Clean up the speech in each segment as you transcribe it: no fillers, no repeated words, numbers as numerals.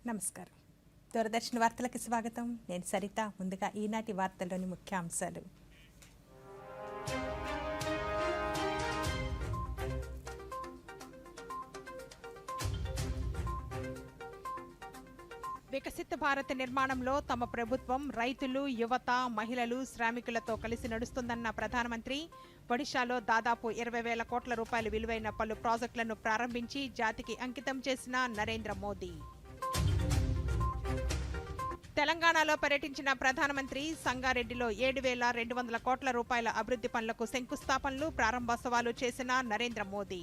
నమస్కారం. దూరదర్శన్ వార్తలకు స్వాగతం. నేను సరిత. ముందుగా ఈనాటి వార్తల్లోని ముఖ్యాంశాలు. వికసిత భారత నిర్మాణంలో తమ ప్రభుత్వం రైతులు, యువత, మహిళలు, శ్రామికులతో కలిసి నడుస్తుందన్న ప్రధానమంత్రి. ఒడిశాలో దాదాపు 20,000 కోట్ల రూపాయల విలువైన పలు ప్రాజెక్టులను ప్రారంభించి జాతికి అంకితం చేసిన నరేంద్ర మోదీ. తెలంగాణలో పర్యటించిన ప్రధానమంత్రి సంగారెడ్డిలో 7,200 కోట్ల రూపాయల అభివృద్ధి పనులకు శంకుస్థాపనలు, ప్రారంభోత్సవాలు చేసిన నరేంద్ర మోదీ.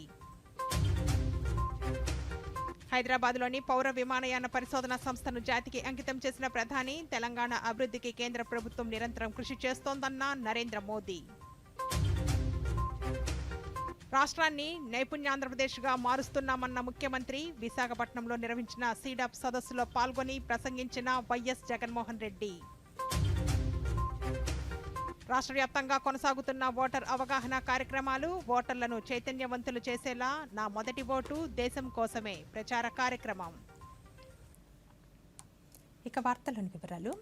హైదరాబాద్లోని పౌర విమానయాన పరిశోధన సంస్థను జాతికి అంకితం చేసిన ప్రధాని. తెలంగాణ అభివృద్ధికి కేంద్ర ప్రభుత్వం నిరంతరం కృషి చేస్తోందన్న నరేంద్ర మోదీ. రాష్ట్రాన్ని నైపుణ్యాంధ్రప్రదేశ్గా మారుస్తున్నామన్న ముఖ్యమంత్రి. విశాఖపట్నంలో నిర్వహించిన సీడాప్ సదస్సులో పాల్గొని ప్రసంగించిన వైఎస్ జగన్మోహన్ రెడ్డి. రాష్ట్ర వ్యాప్తంగా కొనసాగుతున్న ఓటర్ అవగాహన కార్యక్రమాలు. ఓటర్లను చైతన్యవంతులు చేసేలా నా మొదటి ఓటు దేశం కోసమే ప్రచార కార్యక్రమం. ఇక వార్తల్లోని వివరాలు.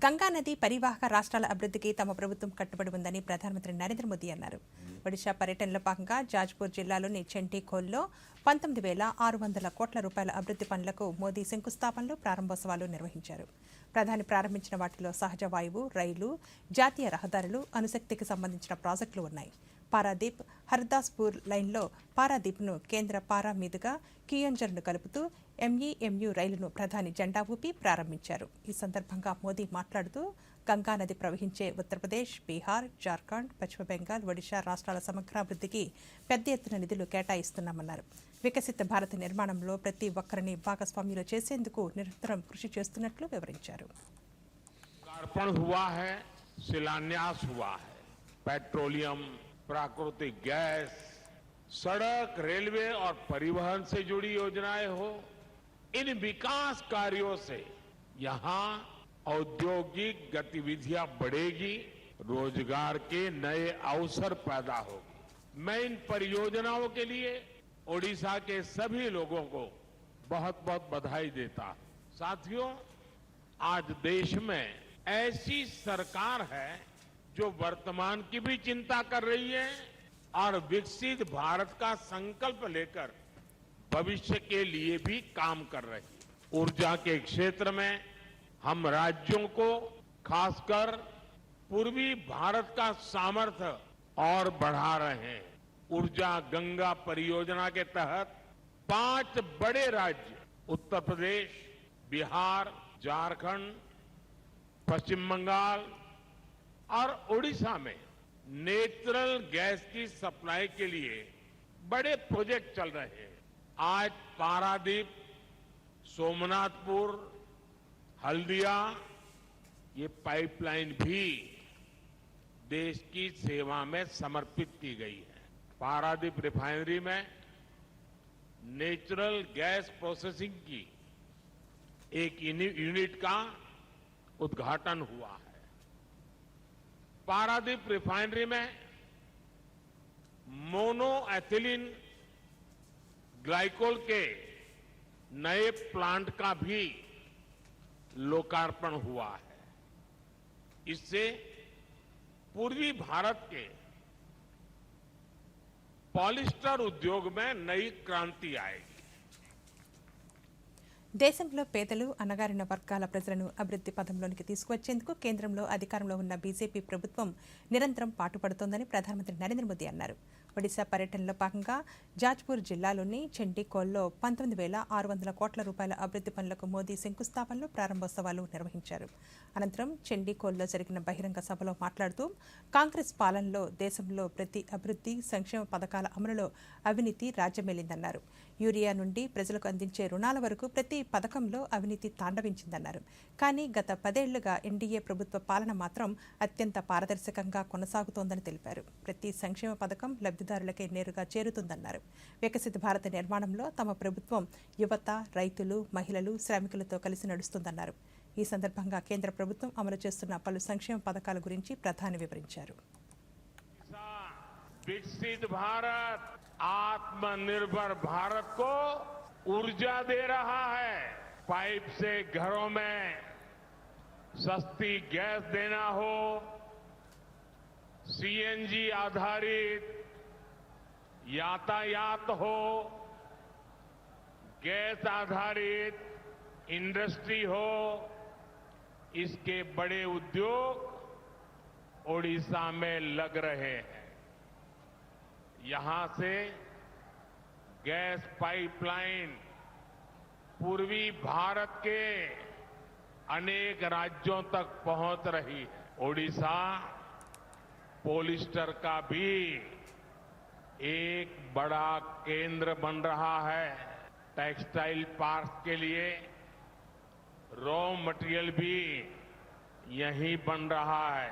గంగానది పరివాహక రాష్ట్రాల అభివృద్ధికి తమ ప్రభుత్వం కట్టుబడి ఉందని ప్రధానమంత్రి నరేంద్ర మోదీ అన్నారు. ఒడిశా పర్యటనలో భాగంగా జాజ్పూర్ జిల్లాలోని చండీఖోల్లో 19,600 కోట్ల రూపాయల అభివృద్ధి పనులకు మోదీ శంకుస్థాపనలు, ప్రారంభోత్సవాలు నిర్వహించారు. ప్రధాని ప్రారంభించిన వాటిలో సహజ వాయువు, రైలు, జాతీయ రహదారులు, అణుశక్తికి సంబంధించిన ప్రాజెక్టులు ఉన్నాయి. పారాదీప్ హర్దాస్పూర్ లైన్లో పారాదీప్ను కేంద్ర పారా మీదుగా కియోంజర్ను కలుపుతూ ఎంఈఎంయు రైలును ప్రధాని జెండా ఊపి ప్రారంభించారు. ఈ సందర్భంగా మోదీ మాట్లాడుతూ గంగానది ప్రవహించే ఉత్తరప్రదేశ్, బీహార్, జార్ఖండ్, పశ్చిమ బెంగాల్, ఒడిశా రాష్ట్రాల సమగ్రాభివృద్ధికి పెద్ద ఎత్తున నిధులు కేటాయిస్తున్నామన్నారు. వికసిత భారత నిర్మాణంలో ప్రతి ఒక్కరిని భాగస్వామ్యులు చేసేందుకు నిరంతరం కృషి చేస్తున్నట్లు వివరించారు. प्राकृतिक गैस, सड़क, रेलवे और परिवहन से जुड़ी योजनाएं हो, इन विकास कार्यों से यहां औद्योगिक गतिविधियां बढ़ेगी, रोजगार के नए अवसर पैदा होंगे। मैं इन परियोजनाओं के लिए ओडिशा के सभी लोगों को बहुत बहुत बधाई देता हूं। साथियों, आज देश में ऐसी सरकार है जो वर्तमान की भी चिंता कर रही है और विकसित भारत का संकल्प लेकर भविष्य के लिए भी काम कर रही है। ऊर्जा के क्षेत्र में हम राज्यों को, खासकर पूर्वी भारत का सामर्थ्य और बढ़ा रहे हैं। ऊर्जा गंगा परियोजना के तहत 5 बड़े राज्य उत्तर प्रदेश, बिहार, झारखंड, पश्चिम बंगाल और ओडिशा में नेचुरल गैस की सप्लाई के लिए बड़े प्रोजेक्ट चल रहे हैं। आज पारादीप, सोमनाथपुर, हल्दिया, ये पाइपलाइन भी देश की सेवा में समर्पित की गई है। पारादीप रिफाइनरी में नेचुरल गैस प्रोसेसिंग की एक यूनिट का उद्घाटन हुआ है। पारादीप रिफाइनरी में मोनो एथिलीन ग्लाइकोल के नए प्लांट का भी लोकार्पण हुआ है। इससे पूर्वी भारत के पॉलिस्टर उद्योग में नई क्रांति आएगी। దేశంలో పేదలు, అణగారిన వర్గాల ప్రజలను అభివృద్ధి పథంలోనికి తీసుకువచ్చేందుకు కేంద్రంలో అధికారంలో ఉన్న బీజేపీ ప్రభుత్వం నిరంతరం పాటుపడుతోందని ప్రధానమంత్రి నరేంద్ర మోదీ అన్నారు. ఒడిశా పర్యటనలో భాగంగా జాజ్పూర్ జిల్లాలోని చండీఖోల్లో 19,600 కోట్ల రూపాయల అభివృద్ధి పనులకు మోదీ శంకుస్థాపనలు, ప్రారంభోత్సవాలు నిర్వహించారు. అనంతరం చండీఖోల్లో జరిగిన బహిరంగ సభలో మాట్లాడుతూ కాంగ్రెస్ పాలనలో దేశంలో ప్రతి అభివృద్ధి, సంక్షేమ పథకాల అమలులో అవినీతి రాజ్యమేలిందన్నారు. యూరియా నుండి ప్రజలకు అందించే రుణాల వరకు ప్రతి పథకంలో అవినీతి తాండవించిందన్నారు. కానీ గత 10 ఏళ్లుగా ఎన్డీఏ ప్రభుత్వ పాలన మాత్రం అత్యంత పారదర్శకంగా కొనసాగుతోందని తెలిపారు. ప్రతి సంక్షేమ పథకం లబ్ధిదారులకే నేరుగా చేరుతుందన్నారు. వికసిత భారత నిర్మాణంలో తమ ప్రభుత్వం యువత, రైతులు, మహిళలు, శ్రామికులతో కలిసి నడుస్తుందన్నారు. ఈ సందర్భంగా కేంద్ర ప్రభుత్వం అమలు చేస్తున్న పలు సంక్షేమ పథకాల గురించి ప్రధాని వివరించారు. विकसित भारत आत्मनिर्भर भारत को ऊर्जा दे रहा है। पाइप से घरों में सस्ती गैस देना हो, सीएनजी आधारित यातायात हो, गैस आधारित इंडस्ट्री हो, इसके बड़े उद्योग ओडिशा में लग रहे हैं। यहां से गैस पाइपलाइन पूर्वी भारत के अनेक राज्यों तक पहुंच रही है। ओडिशा पॉलिस्टर का भी एक बड़ा केंद्र बन रहा है। टेक्सटाइल पार्क के लिए रॉ मटेरियल भी यहीं बन रहा है।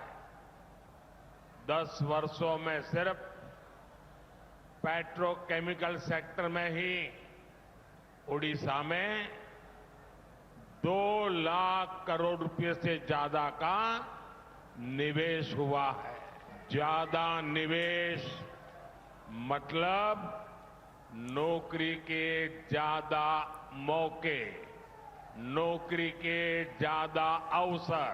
10 वर्षों में सिर्फ पेट्रोकेमिकल सेक्टर में ही ओडिशा में 2 लाख करोड़ रुपए से ज्यादा का निवेश हुआ है। ज्यादा निवेश मतलब नौकरी के ज्यादा मौके, नौकरी के ज्यादा अवसर।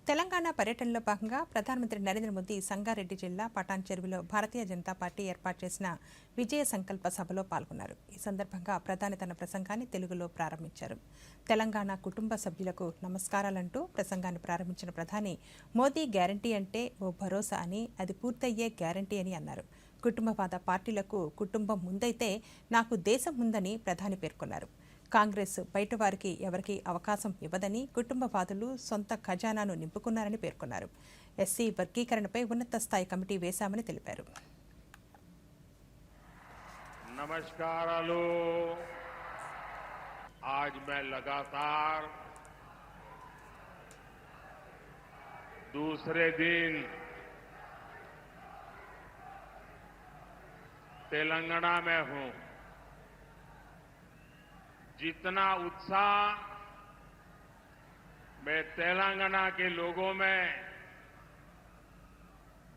తెలంగాణ పర్యటనలో భాగంగా ప్రధానమంత్రి నరేంద్ర మోదీ సంగారెడ్డి జిల్లా పటాన్ చెరువులో భారతీయ జనతా పార్టీ ఏర్పాటు చేసిన విజయ సంకల్ప సభలో పాల్గొన్నారు. ఈ సందర్భంగా ప్రధాని తన ప్రసంగాన్ని తెలుగులో ప్రారంభించారు. తెలంగాణ కుటుంబ సభ్యులకు నమస్కారాలంటూ ప్రసంగాన్ని ప్రారంభించిన ప్రధాని మోదీ గ్యారంటీ అంటే ఓ భరోసా అని, అది పూర్తయ్యే గ్యారంటీ అని అన్నారు. కుటుంబవాద పార్టీలకు కుటుంబం ముందైతే నాకు దేశం ముందని ప్రధాని పేర్కొన్నారు. కాంగ్రెస్ బయటవారికి ఎవరికీ అవకాశం ఇవ్వదని, కుటుంబవాదులు సొంత ఖజానాను నింపుకున్నారని పేర్కొన్నారు. ఎస్సీ వర్గీకరణపై ఉన్నత స్థాయి కమిటీ వేశామని తెలిపారు. నమస్కారాలు. आज मैं लगातार दूसरे दिन तेलंगाना में हूं। जितना उत्साह मैं तेलंगाना के लोगों में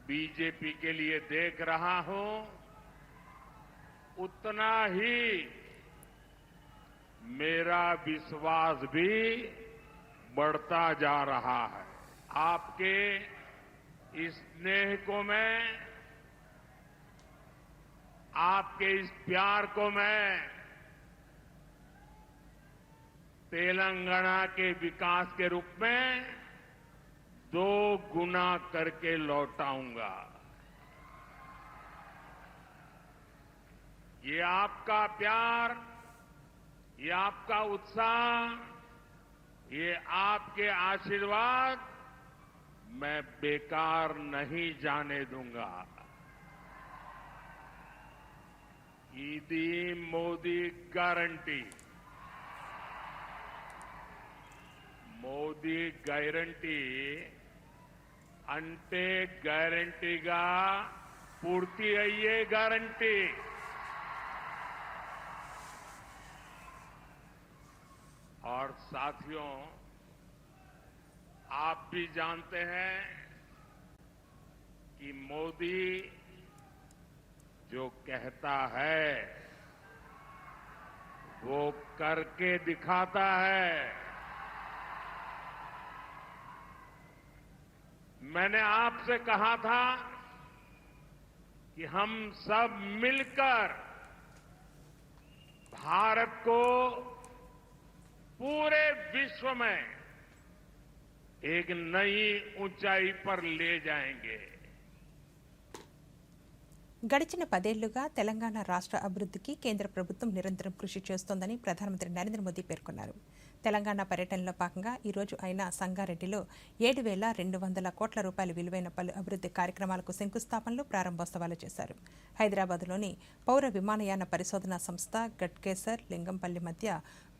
बीजेपी के लिए देख रहा हूं, उतना ही मेरा विश्वास भी बढ़ता जा रहा है। आपके इस स्नेह को मैं, आपके इस प्यार को मैं तेलंगाना के विकास के रूप में 2 गुना करके लौटाऊंगा। ये आपका प्यार, ये आपका उत्साह, ये आपके आशीर्वाद मैं बेकार नहीं जाने दूंगा। ईदी मोदी गारंटी, మోదీ గ్యారంటీ అంటే గ్యారంటీగా పూర్తి అయ్యే గ్యారంటీ। और साथियों, आप भी जानते हैं कि मोदी जो कहता है वो करके दिखाता है। मैंने आपसे कहा था कि हम सब मिलकर भारत को पूरे विश्व में एक नई ऊंचाई पर ले जाएंगे। గడిచిన 10 ఏళ్లుగా తెలంగాణ రాష్ట్ర అభివృద్ధికి కేంద్ర ప్రభుత్వం నిరంతరం కృషి చేస్తోందని ప్రధానమంత్రి నరేంద్ర మోదీ పేర్కొన్నారు. తెలంగాణ పర్యటనలో భాగంగా ఈ రోజు ఆయన సంగారెడ్డిలో 7,200 కోట్ల రూపాయల విలువైన పలు అభివృద్ధి కార్యక్రమాలకు శంకుస్థాపనలు, ప్రారంభోత్సవాలు చేశారు. హైదరాబాద్లోని పౌర విమానయాన పరిశోధనా సంస్థ గట్కేసర్ లింగంపల్లి మధ్య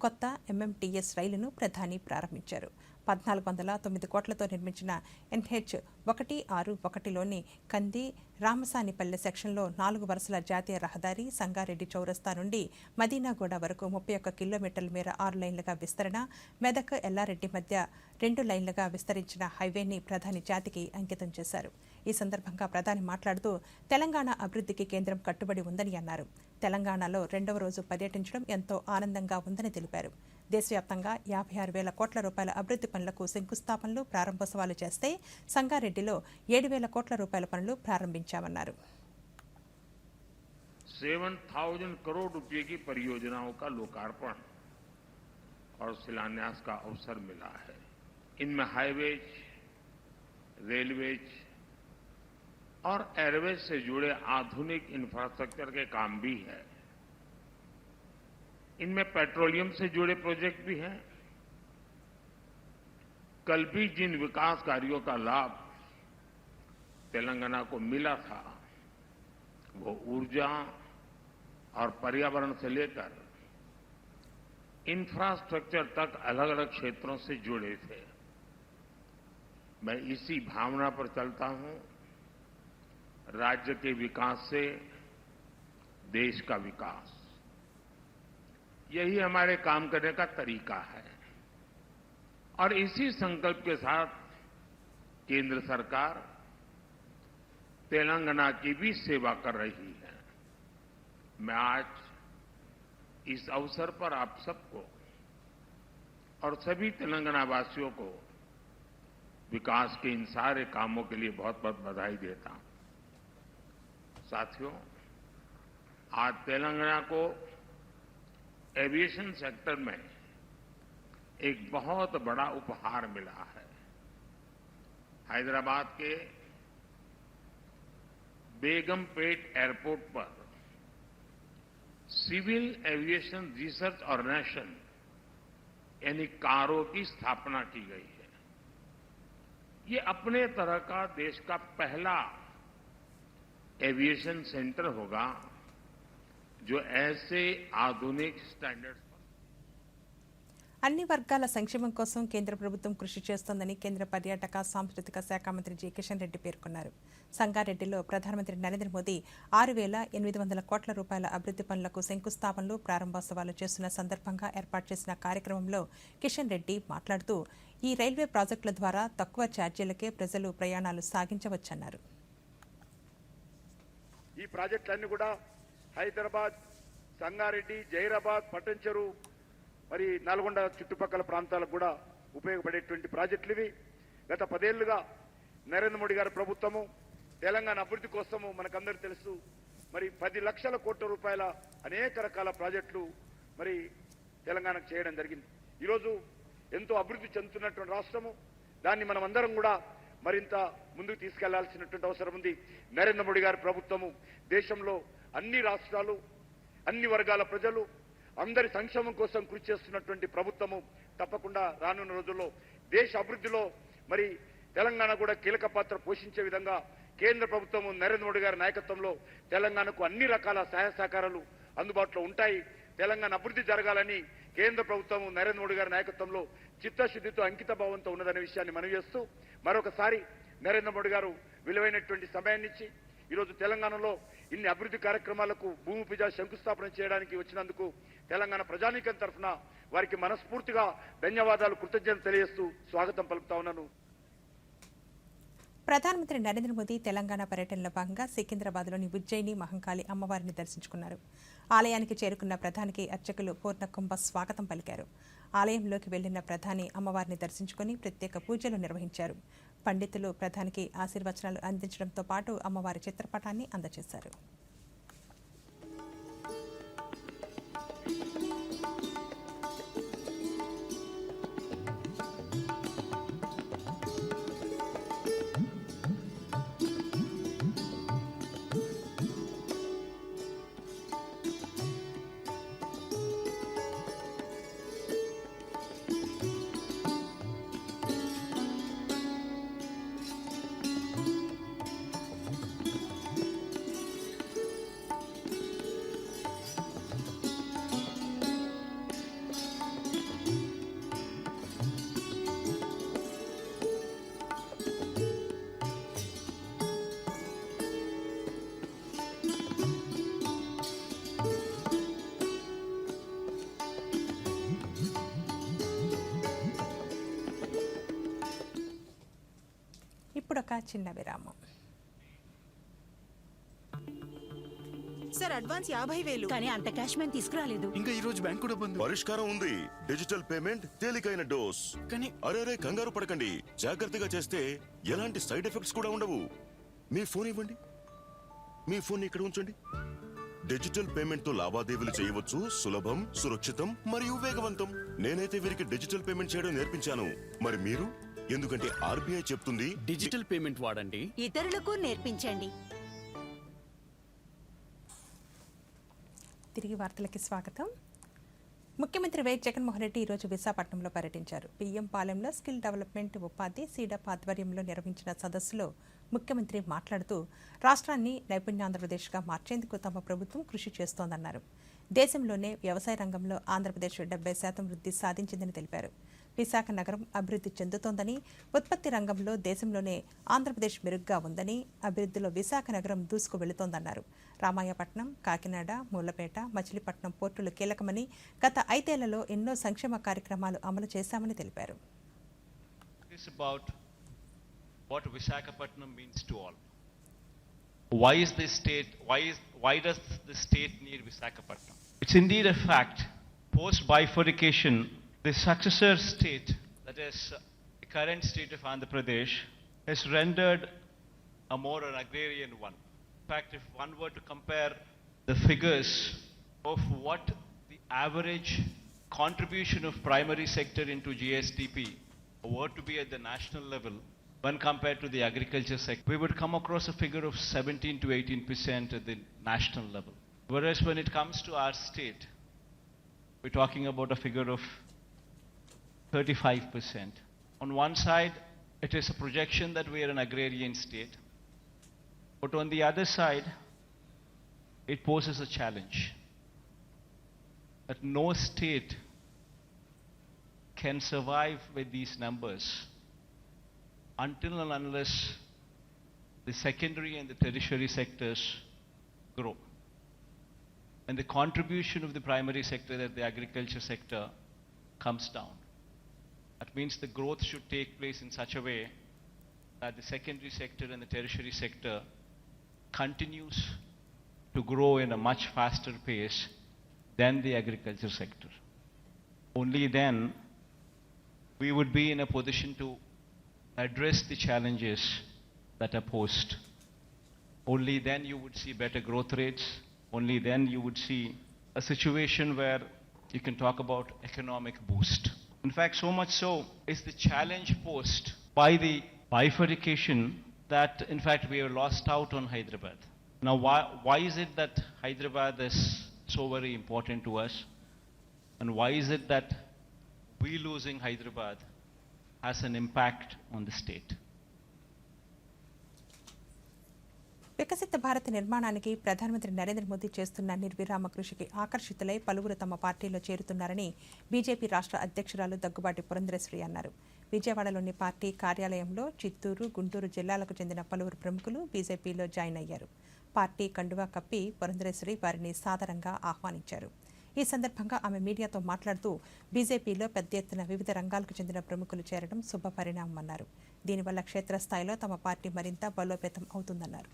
కొత్త ఎంఎంటీఎస్ రైలును ప్రధాని ప్రారంభించారు. 1,409 కోట్లతో నిర్మించిన NH161లోని కంది రామసానిపల్లె సెక్షన్లో 4 వరుసల జాతీయ రహదారి సంగారెడ్డి చౌరస్తా నుండి మదీనాగూడ వరకు 31 కిలోమీటర్ల మేర 6 లైన్లుగా విస్తరణ, మెదక్ ఎల్లారెడ్డి మధ్య 2 లైన్లుగా విస్తరించిన హైవేని ప్రధాని జాతికి అంకితం చేశారు. ఈ సందర్భంగా ప్రధాని మాట్లాడుతూ తెలంగాణ అభివృద్ధికి కేంద్రం కట్టుబడి ఉందని అన్నారు. తెలంగాణలో రెండవ రోజు పర్యటించడం ఎంతో ఆనందంగా ఉందని తెలిపారు. దేశవ్యాప్తంగా 56,000 కోట్ల రూపాయల అభివృద్ధి పనులకు శంకుస్థాపనలు, ప్రారంభోత్సవాలు చేస్తే సంగారెడ్డిలో 7,000 కోట్ల రూపాయల పనులు ప్రారంభించామన్నారు. 7,000 करोड़ रुपए की परियोजनाओं का लोकार्पण और शिलान्यास का अवसर मिला है। इनमें हाईवेज, रेलवेज और एयरवेज से जुड़े आधुनिक इंफ्रास्ट्रक्चर के काम भी है। इनमें पेट्रोलियम से जुड़े प्रोजेक्ट भी हैं। कल भी जिन विकास कार्यों का लाभ तेलंगाना को मिला था वो ऊर्जा और पर्यावरण से लेकर इंफ्रास्ट्रक्चर तक अलग अलग क्षेत्रों से जुड़े थे। मैं इसी भावना पर चलता हूं। राज्य के विकास से देश का विकास, यही हमारे काम करने का तरीका है और इसी संकल्प के साथ केंद्र सरकार तेलंगाना की भी सेवा कर रही है। मैं आज इस अवसर पर आप सबको और सभी तेलंगाना वासियों को विकास के इन सारे कामों के लिए बहुत बहुत बधाई देता हूं। साथियों, आज तेलंगाना को एविएशन सेक्टर में एक बहुत बड़ा उपहार मिला है। हैदराबाद के बेगमपेट एयरपोर्ट पर सिविल एविएशन रिसर्च ऑर्गेनाइजेशन यानी कारो की स्थापना की गई है। ये अपने तरह का देश का पहला एविएशन सेंटर होगा जो ऐसे आधुनिक स्टैंडर्ड्स అన్ని వర్గాల సంక్షేమం కోసం కేంద్ర ప్రభుత్వం కృషి చేస్తోందని కేంద్ర పర్యాటక సాంస్కృతిక శాఖ మంత్రి జి కిషన్ రెడ్డి పేర్కొన్నారు. సంగారెడ్డిలో ప్రధానమంత్రి నరేంద్ర మోదీ 6,800 కోట్ల రూపాయల అభివృద్ధి పనులకు శంకుస్థాపనలు, ప్రారంభోత్సవాలు చేస్తున్న సందర్భంగా ఏర్పాటు చేసిన కార్యక్రమంలో కిషన్ రెడ్డి మాట్లాడుతూ ఈ రైల్వే ప్రాజెక్టుల ద్వారా తక్కువ ఛార్జీలకే ప్రజలు ప్రయాణాలు సాగించవచ్చన్నారు. ఈ ప్రాజెక్టులన్నీ కూడా హైదరాబాద్, సంగారెడ్డి, జైరాబాద్, పట్టంచెరు మరి నల్గొండ చుట్టుపక్కల ప్రాంతాలకు కూడా ఉపయోగపడేటువంటి ప్రాజెక్టులు ఇవి. గత 10 ఏళ్లుగా నరేంద్ర మోడీ గారి ప్రభుత్వము తెలంగాణ అభివృద్ధి కోసము మనకందరూ తెలుసు మరి 10 లక్షల కోట్ల రూపాయల అనేక రకాల ప్రాజెక్టులు మరి తెలంగాణకు చేయడం జరిగింది. ఈరోజు ఎంతో అభివృద్ధి చెందుతున్నటువంటి రాష్ట్రము, దాన్ని మనం అందరం కూడా మరింత ముందుకు తీసుకెళ్లాల్సినటువంటి అవసరం ఉంది. నరేంద్ర మోడీ గారి ప్రభుత్వము దేశంలో అన్ని రాష్ట్రాలు, అన్ని వర్గాల ప్రజలు అందరి సంక్షేమం కోసం కృషి చేస్తున్నటువంటి ప్రభుత్వము. తప్పకుండా రానున్న రోజుల్లో దేశ అభివృద్ధిలో మరి తెలంగాణ కూడా కీలక పాత్ర పోషించే విధంగా కేంద్ర ప్రభుత్వము నరేంద్ర మోడీ గారి నాయకత్వంలో తెలంగాణకు అన్ని రకాల సహాయ సహకారాలు అందుబాటులో ఉంటాయి. తెలంగాణ అభివృద్ధి జరగాలని కేంద్ర ప్రభుత్వము నరేంద్ర మోడీ గారి నాయకత్వంలో చిత్తశుద్ధితో, అంకిత భావంతో ఉన్నదనే విషయాన్ని మనవి చేస్తూ మరొకసారి నరేంద్ర మోడీ గారు విలువైనటువంటి సమయాన్ని ఇచ్చి ఈరోజు తెలంగాణలో ఇన్ని అభివృద్ధి కార్యక్రమాలకు భూమి పూజ శంకుస్థాపన చేయడానికి వచ్చినందుకు తెలంగాణ ప్రజానీకం తరఫున వారికి మనస్ఫూర్తిగా ధన్యవాదాలు, కృతజ్ఞతలు తెలియజేస్తూ స్వాగతం పలుకుతా ఉన్నాను. ప్రధానమంత్రి నరేంద్ర మోదీ తెలంగాణ పర్యటనలో భాగంగా సికింద్రాబాద్లోని ఉజ్జయిని మహంకాళి అమ్మవారిని దర్శించుకున్నారు. ఆలయానికి చేరుకున్న ప్రధానికి అర్చకులు పూర్ణకుంభ స్వాగతం పలికారు. ఆలయంలోకి వెళ్లిన ప్రధాని అమ్మవారిని దర్శించుకుని ప్రత్యేక పూజలు నిర్వహించారు. పండితులు ప్రధానికి ఆశీర్వచనాలు అందించడంతో పాటు అమ్మవారి చిత్రపటాన్ని అందజేశారు. ఇప్పుడొక చిన్న విరామం. सर సార్ అడ్వాన్స్ 50,000 కానీ అంత క్యాష్ మేము తీసుకురాలేదు. ఇంకా ఈ రోజు బ్యాంక్ కూడా బంద్. పరిష్కారం ఉంది. డిజిటల్ పేమెంట్ తేలికైన డోస్. కానీ అరే కంగారు పడకండి. జాగ్రత్తగా చేస్తే ఎలాంటి సైడ్ ఎఫెక్ట్స్ కూడా ఉండవు. మీ ఫోన్ ఇవ్వండి. మీ ఫోన్ ఇక్కడ ఉంచండి. డిజిటల్ పేమెంట్ తో లావాదేవీలు చేయవచ్చు. సులభం, సురక్షితం మరియు వేగవంతం. నేనైతే వీరికి డిజిటల్ పేమెంట్ చేయడం నేర్పించాను. మరి మీరు? ఎందుకంటే ఆర్బీఐ చెప్తుంది డిజిటల్ పేమెంట్ వాడండి, ఇతరులకు నేర్పించండి. తిరిగి వార్తలకి స్వాగతం. ముఖ్యమంత్రి వైఎస్ జగన్మోహన్ రెడ్డి ఈరోజు విశాఖపట్నంలో పర్యటించారు. పిఎం పాలెంలో స్కిల్ డెవలప్మెంట్ ఉపాధి సీడప్ ఆధ్వర్యంలో నిర్వహించిన సదస్సులో ముఖ్యమంత్రి మాట్లాడుతూ రాష్ట్రాన్ని నైపుణ్యాంధ్రప్రదేశ్గా మార్చేందుకు తమ ప్రభుత్వం కృషి చేస్తోందన్నారు. దేశంలోనే వ్యవసాయ రంగంలో ఆంధ్రప్రదేశ్ 70% వృద్ధి సాధించిందని తెలిపారు. విశాఖ నగరం అభివృద్ధి చెందుతోందని, ఉత్పత్తి రంగంలో దేశంలోనే ఆంధ్రప్రదేశ్ మెరుగ్గా ఉందని, అభివృద్ధిలో విశాఖ నగరం దూసుకు వెళుతోందన్నారు. రామాయపట్నం, కాకినాడ, మూలపేట, మచిలీపట్నం పోర్టులు కీలకమని, గత 5 ఏళ్లలో ఎన్నో సంక్షేమ కార్యక్రమాలు అమలు చేశామని తెలిపారు. What Visakhapatnam means to all. Why does the state need Visakhapatnam? It's indeed a fact. Post bifurcation, the successor state, that is the current state of Andhra Pradesh, has rendered a more an agrarian one. In fact, if one were to compare the figures of what the average contribution of primary sector into GSDP were to be at the national level, when compared to the agriculture sector, we would come across a figure of 17 to 18% at the national level. Whereas when it comes to our state, we're talking about a figure of 35%. On one side, it is a projection that we are an agrarian state. But on the other side, it poses a challenge that no state can survive with these numbers until and unless the secondary and the tertiary sectors grow. And the contribution of the primary sector, that the agriculture sector, comes down. That means the growth should take place in such a way that the secondary sector and the tertiary sector continues to grow in a much faster pace than the agriculture sector. Only then we would be in a position to address the challenges that are posed. Only then you would see better growth rates. Only then you would see a situation where you can talk about economic boost. In fact, so much so is the challenge posed by the bifurcation that, in fact, we have lost out on Hyderabad. Now, why is it that Hyderabad is so very important to us? And why is it that we losing Hyderabad has an impact on the state? వికసిత భారత్ నిర్మాణానికి ప్రధానమంత్రి నరేంద్ర మోదీ చేస్తున్న నిర్విరామ కృషికి ఆకర్షితులై పలువురు తమ పార్టీలో చేరుతున్నారని BJP రాష్ట్ర అధ్యక్షురాలు దగ్గుబాటి పురంధరేశ్వరి అన్నారు. విజయవాడలోని పార్టీ కార్యాలయంలో చిత్తూరు, గుంటూరు జిల్లాలకు చెందిన పలువురు ప్రముఖులు బీజేపీలో జాయిన్ అయ్యారు. పార్టీ కండువా కప్పి పురంధరేశ్వరి వారిని సాదరంగా ఆహ్వానించారు. ఈ సందర్భంగా ఆమె మీడియాతో మాట్లాడుతూ బీజేపీలో పెద్ద ఎత్తున వివిధ రంగాలకు చెందిన ప్రముఖులు చేరడం శుభ పరిణామమన్నారు. దీనివల్ల క్షేత్రస్థాయిలో తమ పార్టీ మరింత బలోపేతం అవుతుందన్నారు.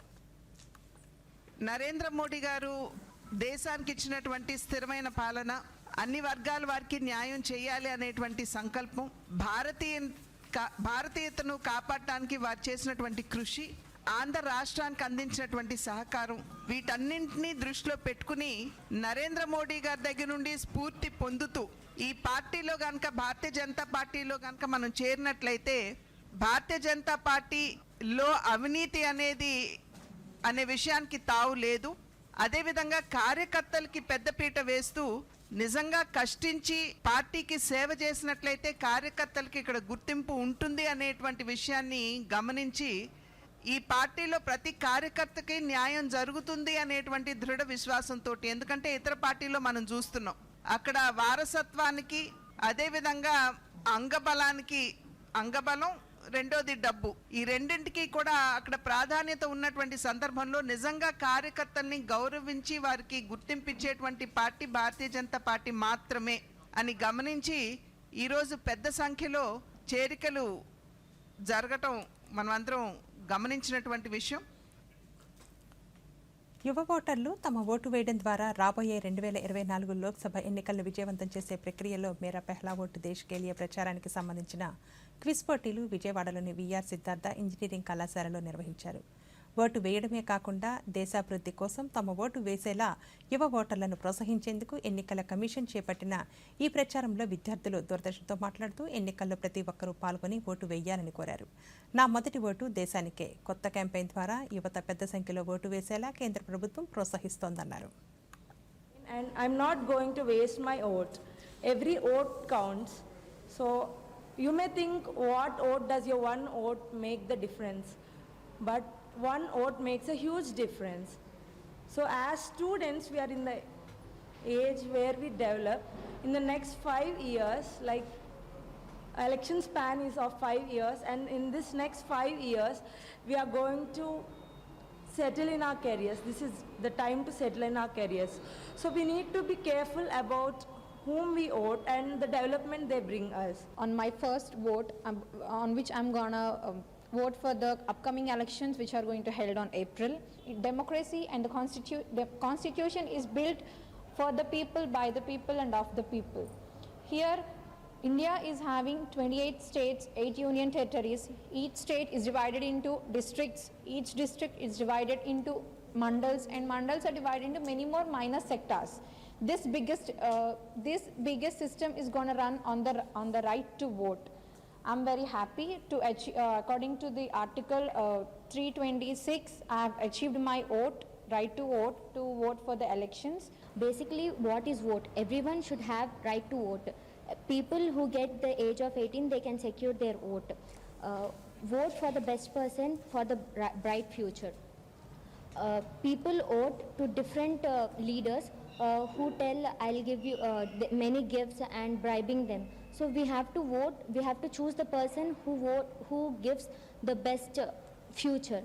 నరేంద్ర మోడీ గారు దేశానికి ఇచ్చినటువంటి స్థిరమైన పాలన, అన్ని వర్గాల వారికి న్యాయం చేయాలి అనేటువంటి సంకల్పం, భారతీయతను కాపాడటానికి వారు చేసినటువంటి కృషి, ఆంధ్ర రాష్ట్రానికి అందించినటువంటి సహకారం, వీటన్నింటినీ దృష్టిలో పెట్టుకుని నరేంద్ర మోడీ గారి దగ్గర నుండి స్ఫూర్తి పొందుతూ ఈ పార్టీలో కనుక భారతీయ జనతా పార్టీలో కనుక మనం చేరినట్లయితే భారతీయ జనతా పార్టీలో అవినీతి అనే విషయానికి తావు లేదు. అదేవిధంగా కార్యకర్తలకి పెద్దపీట వేస్తూ నిజంగా కష్టించి పార్టీకి సేవ చేసినట్లయితే కార్యకర్తలకి ఇక్కడ గుర్తింపు ఉంటుంది అనేటువంటి విషయాన్ని గమనించి ఈ పార్టీలో ప్రతి కార్యకర్తకి న్యాయం జరుగుతుంది అనేటువంటి దృఢ విశ్వాసంతో, ఎందుకంటే ఇతర పార్టీలో మనం చూస్తున్నాం అక్కడ వారసత్వానికి, అదేవిధంగా అంగబలం, రెండోది డబ్బు, ఈ రెండింటికి కూడా అక్కడ ప్రాధాన్యత ఉన్నటువంటి సందర్భంలో నిజంగా కార్యకర్తల్ని గౌరవించి వారికి గుర్తింపించేటువంటి పార్టీ భారతీయ జనతా పార్టీ మాత్రమే అని గమనించి ఈరోజు పెద్ద సంఖ్యలో చేరికలు జరగటం మనమందరం గమనించినటువంటి విషయం. యువ ఓటర్లు తమ ఓటు వేయడం ద్వారా రాబోయే 2024 లోక్సభ ఎన్నికలను విజయవంతం చేసే ప్రక్రియలో మేరా పెహ్లా ఓటు దేశ్ కే లియే ప్రచారానికి సంబంధించిన క్విజ్ పోటీలు విజయవాడలోని విఆర్ సిద్ధార్థ ఇంజనీరింగ్ కళాశాలలో నిర్వహించారు. ఓటు వేయడమే కాకుండా దేశాభివృద్ధి కోసం తమ ఓటు వేసేలా యువ ఓటర్లను ప్రోత్సహించేందుకు ఎన్నికల కమిషన్ చేపట్టిన ఈ ప్రచారంలో విద్యార్థులు దూరదర్శన్తో మాట్లాడుతూ ఎన్నికల్లో ప్రతి ఒక్కరూ పాల్గొని ఓటు వేయాలని కోరారు. నా మొదటి ఓటు దేశానికే కొత్త క్యాంపెయిన్ ద్వారా యువత పెద్ద సంఖ్యలో ఓటు వేసేలా కేంద్ర ప్రభుత్వం ప్రోత్సహిస్తోందన్నారు. And I'm not going to waste my vote. Every vote counts. So you may think, what vote does your one vote make the difference? But one vote makes a huge difference. So as students, we are in the age where we develop. In the next 5 years, like election span is of 5 years, and in this next 5 years, we are going to settle in our careers. This is the time to settle in our careers. So we need to be careful about whom we vote and the development they bring us. On my first vote, on which I'm gonna vote for the upcoming elections which are going to held on April. Democracy and the constitution is built for the people, by the people and of the people. Here India is having 28 states, 8 union territories. Each state is divided into districts. Each district is divided into mandals, and mandals are divided into many more minor sectors. This biggest system is going to run on the right to vote. I'm very happy to achieve, according to the article 326, I have achieved my right to vote for the elections. Basically, what is vote? Everyone should have right to vote. People who get the age of 18, they can secure their vote. Vote for the best person for the bright future. People vote to different leaders who tell, I'll give you many gifts and bribing them. So we have to vote, we have to choose the person who gives the best future.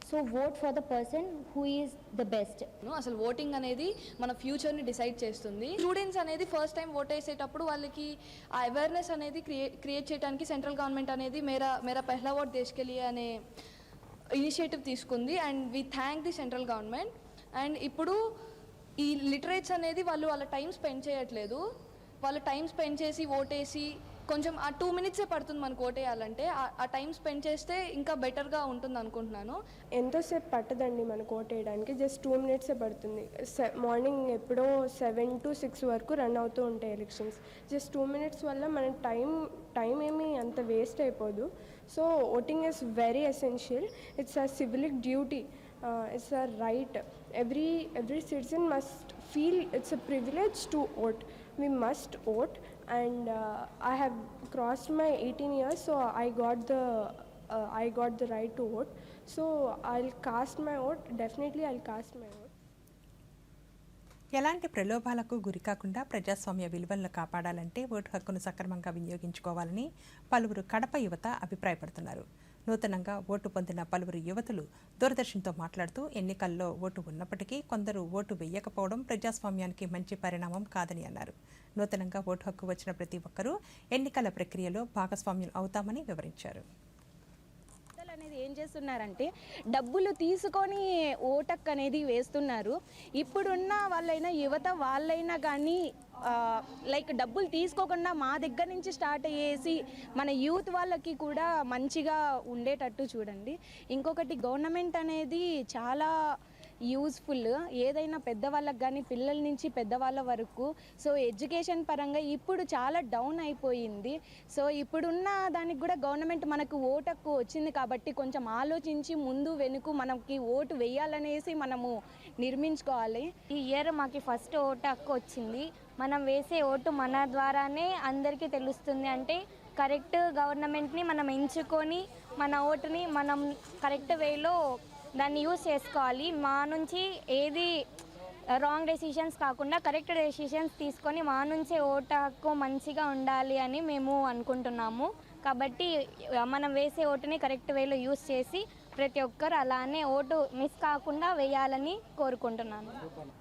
So vote for the person who is the best. అసలు voting అనేది మన ఫ్యూచర్ని decide చేస్తుంది. Students అనేది first time vote వేసేటప్పుడు వాళ్ళకి ఆ awareness అనేది create చేయడానికి సెంట్రల్ గవర్నమెంట్ అనేది మేరా పెహ్లా ఓట్ దేశ్ కే లియే అనే ఇనిషియేటివ్ తీసుకుంది. And we thank the central government. And ఇప్పుడు ఈ లిటరేట్స్ అనేది వాళ్ళు వాళ్ళ టైం స్పెండ్ చేయట్లేదు. వాళ్ళు టైం స్పెండ్ చేసి ఓటేసి కొంచెం ఆ 2 మినిట్సే పడుతుంది మనకు ఓటేయాలంటే. ఆ టైం స్పెండ్ చేస్తే ఇంకా బెటర్గా ఉంటుంది అనుకుంటున్నాను. ఎంతోసేపు పట్టదండి మనకు ఓటేయడానికి, జస్ట్ 2 మినిట్సే పడుతుంది. మార్నింగ్ ఎప్పుడో 7 to 6 వరకు రన్ అవుతూ ఉంటాయి ఎలక్షన్స్. జస్ట్ 2 మినిట్స్ వల్ల మన టైం ఏమీ అంత వేస్ట్ అయిపోదు. So voting is very essential. It's a civic duty. It's a right. Every citizen must feel it's a privilege to vote. We must vote, and I have crossed my 18 years, so I got the right to vote. So I'll cast my vote. Definitely, I'll cast my vote. ఎలాంటి ప్రలోభాలకు గురికాకుండా ప్రజాస్వామ్య విలువలను కాపాడాలంటే vote హక్కును సక్రమంగా వినియోగించుకోవాలని పలువురు కడప యువత అభిప్రాయపడుతున్నారు. నూతనంగా ఓటు పొందిన పలువురు యువతులు దూరదర్శన్తో మాట్లాడుతూ ఎన్నికల్లో ఓటు ఉన్నప్పటికీ కొందరు ఓటు వేయకపోవడం ప్రజాస్వామ్యానికి మంచి పరిణామం కాదని అన్నారు. నూతనంగా ఓటు హక్కు వచ్చిన ప్రతి ఒక్కరూ ఎన్నికల ప్రక్రియలో భాగస్వామ్యం అవుతామని వివరించారు. అనేది ఏం చేస్తున్నారంటే డబ్బులు తీసుకొని ఓటక్ అనేది వేస్తున్నారు. ఇప్పుడున్న వాళ్ళైనా యువత వాళ్ళైనా కానీ లైక్ డబ్బులు తీసుకోకుండా మా దగ్గర నుంచి స్టార్ట్ చేసి మన యూత్ వాళ్ళకి కూడా మంచిగా ఉండేటట్టు చూడండి. ఇంకొకటి గవర్నమెంట్ అనేది చాలా యూజ్ఫుల్, ఏదైనా పెద్దవాళ్ళకి కానీ పిల్లల నుంచి పెద్దవాళ్ళ వరకు. సో ఎడ్యుకేషన్ పరంగా ఇప్పుడు చాలా డౌన్ అయిపోయింది. సో ఇప్పుడున్న దానికి కూడా గవర్నమెంట్ మనకు ఓటు హక్కు వచ్చింది కాబట్టి కొంచెం ఆలోచించి ముందు వెనుక మనకి ఓటు వేయాలనేసి మనము నిర్మించుకోవాలి. ఈ ఇయర్ మాకు ఫస్ట్ ఓటు హక్కు వచ్చింది. మనం వేసే ఓటు మన ద్వారానే అందరికీ తెలుస్తుంది. అంటే కరెక్ట్ గవర్నమెంట్ని మనం ఎంచుకొని మన ఓటుని మనం కరెక్ట్ వేలో దాన్ని యూజ్ చేసుకోవాలి. మా నుంచి ఏది రాంగ్ డెసిషన్స్ కాకుండా కరెక్ట్ డెసిషన్స్ తీసుకొని మా నుంచే ఓటు హక్కు మంచిగా ఉండాలి అని మేము అనుకుంటున్నాము. కాబట్టి మనం వేసే ఓటుని కరెక్ట్ వేలో యూజ్ చేసి ప్రతి ఒక్కరు అలానే ఓటు మిస్ కాకుండా వేయాలని కోరుకుంటున్నాను.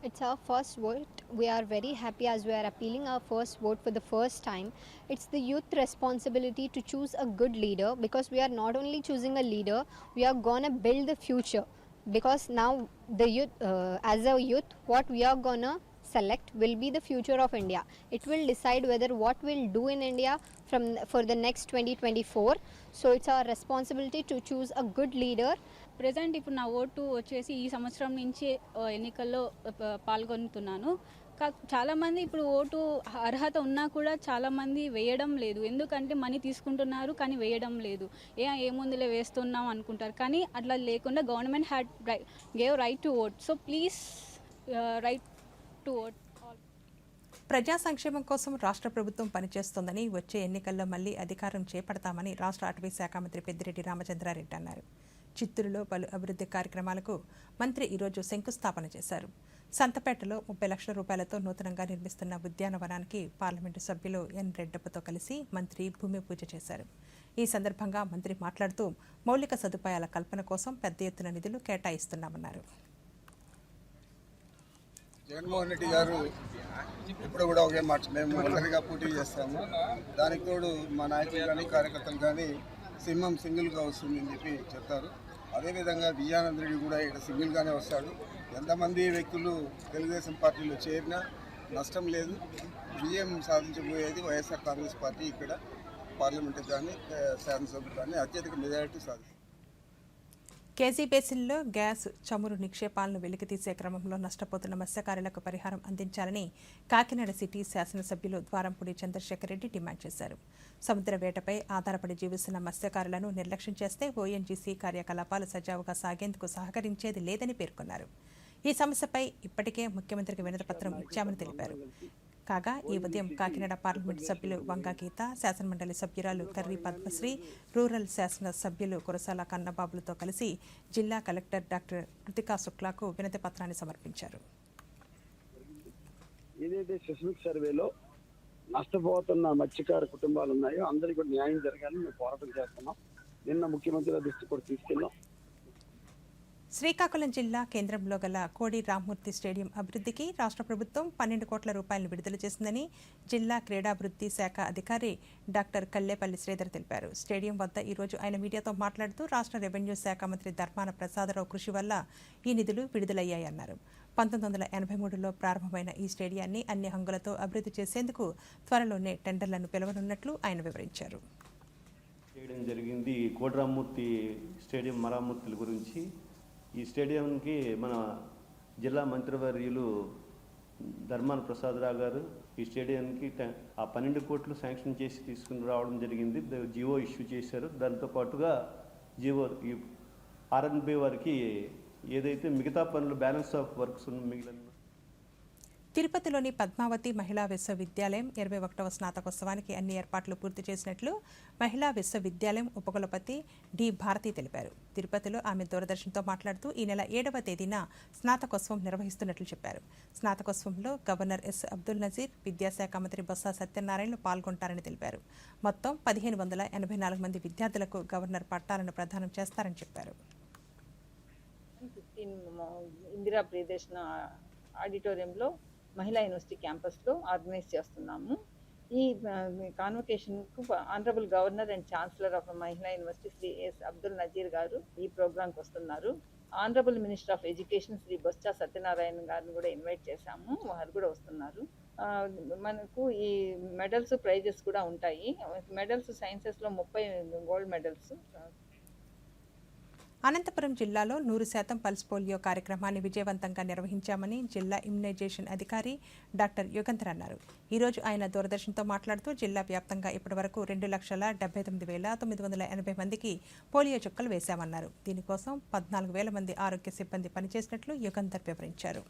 It's our first vote. We are very happy as we are appealing our first vote for the first time. It's the youth responsibility to choose a good leader, because we are not only choosing a leader, we are gonna build the future. because now the youth, as a youth, what we are gonna select will be the future of India. It will decide whether what we'll do in India for the next 2024. So it's our responsibility to choose a good leader. Present ఇప్పుడు నా vote వచ్చేసి ఈ సంవత్సరం నుంచి ఎన్నికల్లో పాల్గొంటున్నాను. చాలామంది ఇప్పుడు vote అర్హత ఉన్నా కూడా చాలామంది వేయడం లేదు. ఎందుకంటే మనీ తీసుకుంటున్నారు కానీ వేయడం లేదు. ఏముందిలే వేస్తున్నాం అనుకుంటారు. కానీ అట్లా లేకుండా government gave right to vote. So please right to vote. ప్రజా సంక్షేమం కోసం రాష్ట్ర ప్రభుత్వం పనిచేస్తోందని, వచ్చే ఎన్నికల్లో మళ్లీ అధికారం చేపడతామని రాష్ట్ర అటవీ శాఖ మంత్రి పెద్దిరెడ్డి రామచంద్రారెడ్డి అన్నారు. చిత్తూరులో పలు అభివృద్ధి కార్యక్రమాలకు మంత్రి ఈరోజు శంకుస్థాపన చేశారు. సంతపేటలో 30 లక్షల రూపాయలతో నూతనంగా నిర్మిస్తున్న ఉద్యానవనానికి పార్లమెంటు సభ్యులు ఎన్ రెడ్డప్పతో కలిసి మంత్రి భూమి పూజ చేశారు. ఈ సందర్భంగా మంత్రి మాట్లాడుతూ మౌలిక సదుపాయాల కల్పన కోసం పెద్ద ఎత్తున నిధులు కేటాయిస్తున్నామన్నారు. జగన్మోహన్ రెడ్డి గారు ఇప్పుడు కూడా ఒకే మాట, మేము ఒంటరిగా పోటీ చేస్తాము, దానికి తోడు మా నాయకులు కానీ కార్యకర్తలు కానీ సింహం సింగిల్గా వస్తుందని చెప్పి చెప్తారు. అదేవిధంగా విజయానంద రెడ్డి కూడా ఇక్కడ సింగిల్గానే వస్తాడు. ఎంతమంది వ్యక్తులు తెలుగుదేశం పార్టీలో చేరినా నష్టం లేదు. విజయం సాధించబోయేది వైఎస్ఆర్ కాంగ్రెస్ పార్టీ. ఇక్కడ పార్లమెంటు కానీ శాసనసభ్యులు కానీ అత్యధిక మెజారిటీ సాధిస్తుంది. కేజీ బేసిన్లో గ్యాస్, చమురు నిక్షేపాలను వెలికితీసే క్రమంలో నష్టపోతున్న మత్స్యకారులకు పరిహారం అందించాలని కాకినాడ సిటీ శాసనసభ్యులు ద్వారంపూడి చంద్రశేఖర్ రెడ్డి డిమాండ్ చేశారు. సముద్ర వేటపై ఆధారపడి జీవిస్తున్న మత్స్యకారులను నిర్లక్ష్యం చేస్తే ఓఎన్జీసీ కార్యకలాపాలు సజావుగా సాగేందుకు సహకరించేది లేదని పేర్కొన్నారు. ఈ సమస్యపై ఇప్పటికే ముఖ్యమంత్రికి వినతిపత్రం ఇచ్చామని తెలిపారు. కాగా ఈ ఉదయం కాకినాడ పార్లమెంటు సభ్యులు వంగా గీత, శాసనమండలి సభ్యురాలు కర్రీ పద్మశ్రీ, రూరల్ శాసన సభ్యులు కురసాల కన్నబాబులతో కలిసి జిల్లా కలెక్టర్ డాక్టర్ కృతికా శుక్లాకు వినతి పత్రాన్ని సమర్పించారు. ఏదైతే సెస్మిక్ సర్వేలో నష్టపోతున్న మత్స్యకార కుటుంబాలు ఉన్నాయో అందరికీ కూడా న్యాయం జరగాలని మేము పోరాటం చేస్తున్నాం. నిన్న ముఖ్యమంత్రి దృష్టి కూడా తీసుకెళ్ళాం. శ్రీకాకుళం జిల్లా కేంద్రంలో గల కోడి రామ్మూర్తి స్టేడియం అభివృద్ధికి రాష్ట్ర ప్రభుత్వం 12 కోట్ల రూపాయలను విడుదల చేసిందని జిల్లా క్రీడాభివృద్ధి శాఖ అధికారి డాక్టర్ కల్లేపల్లి శ్రీధర్ తెలిపారు. స్టేడియం వద్ద ఈరోజు ఆయన మీడియాతో మాట్లాడుతూ రాష్ట్ర రెవెన్యూ శాఖ మంత్రి ధర్మాన ప్రసాదరావు కృషి వల్ల ఈ నిధులు విడుదలయ్యాయన్నారు. 1983లో ప్రారంభమైన ఈ స్టేడియాన్ని అన్ని హంగులతో అభివృద్ధి చేసేందుకు త్వరలోనే టెండర్లను పిలవనున్నట్లు ఆయన వివరించారు. చేయడం జరిగింది కోడి రామ్మూర్తి స్టేడియం మరామతుల గురించి. ఈ స్టేడియంకి మన జిల్లా మంత్రివర్యులు ధర్మాన ప్రసాదరావు గారు ఈ స్టేడియానికి ఆ 12 కోట్లు శాంక్షన్ చేసి తీసుకుని రావడం జరిగింది. జియో ఇష్యూ చేశారు. దాంతో పాటుగా జియో ఈ ఆర్ఎన్బి వారికి ఏదైతే మిగతా పనులు బ్యాలెన్స్ ఆఫ్ వర్క్స్ మిగిలిన తిరుపతిలోని పద్మావతి మహిళా విశ్వవిద్యాలయం 21వ స్నాతకోత్సవానికి అన్ని ఏర్పాట్లు పూర్తి చేసినట్లు మహిళా విశ్వవిద్యాలయం ఉపకులపతి డి భారతి తెలిపారు. తిరుపతిలో ఆమె దూరదర్శన్తో మాట్లాడుతూ ఈ నెల 7వ తేదీన స్నాతకోత్సవం నిర్వహిస్తున్నట్లు చెప్పారు. స్నాతకోత్సవంలో గవర్నర్ ఎస్ అబ్దుల్ నజీర్, విద్యాశాఖ మంత్రి బొత్స సత్యనారాయణలు పాల్గొంటారని తెలిపారు. మొత్తం 1584 మంది విద్యార్థులకు గవర్నర్ పట్టాలను ప్రదానం చేస్తారని చెప్పారు. ఇందిరా ప్రియదర్శన ఆడిటోరియంలో మహిళా యూనివర్సిటీ క్యాంపస్లో ఆర్గనైజ్ చేస్తున్నాము. ఈ కాన్వకేషన్కు honourable governor and chancellor of Mahila university Shri S Abdul Nazeer garu ఈ ప్రోగ్రాంకి వస్తున్నారు. Honourable minister of education Shri Botsa Satyanarayana గారిని కూడా ఇన్వైట్ చేశాము. వారు కూడా వస్తున్నారు. మనకు ఈ మెడల్స్, ప్రైజెస్ కూడా ఉంటాయి. మెడల్స్ సైన్సెస్లో 30 గోల్డ్ మెడల్స్. అనంతపురం జిల్లాలో 100% పల్స్ పోలియో కార్యక్రమాన్ని విజయవంతంగా నిర్వహించామని జిల్లా ఇమ్యునైజేషన్ అధికారి డాక్టర్ యుగంధర్ అన్నారు. ఈరోజు ఆయన దూరదర్శన్తో మాట్లాడుతూ జిల్లా వ్యాప్తంగా ఇప్పటివరకు 2,79,980 మందికి పోలియో చుక్కలు వేశామన్నారు. దీనికోసం 14,000 మంది ఆరోగ్య సిబ్బంది పనిచేసినట్లు యుగంధర్ వివరించారు.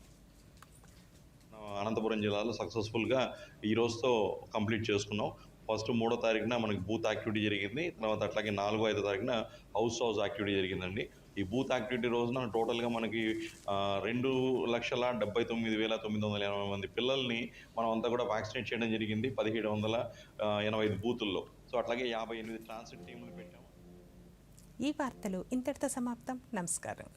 అనంతపురం జిల్లాలో సక్సెస్ఫుల్గా ఈ రోజుతో కంప్లీట్ చేసుకున్నాం. ఫస్ట్ 3వ తారీఖున మనకి బూత్ యాక్టివిటీ జరిగింది. తర్వాత అట్లాగే 4, 5 తారీఖున హౌస్ యాక్టివిటీ జరిగిందండి. ఈ బూత్ యాక్టివిటీ రోజున టోటల్గా మనకి 2,79,980 మంది పిల్లల్ని మనం అంతా కూడా వ్యాక్సినేట్ చేయడం జరిగింది 1,785 బూతుల్లో. సో అట్లాగే 58 ట్రాన్సిట్ టీములు పెట్టాము. ఈ వార్తలు ఇంతటితో సమాప్తం. నమస్కారం.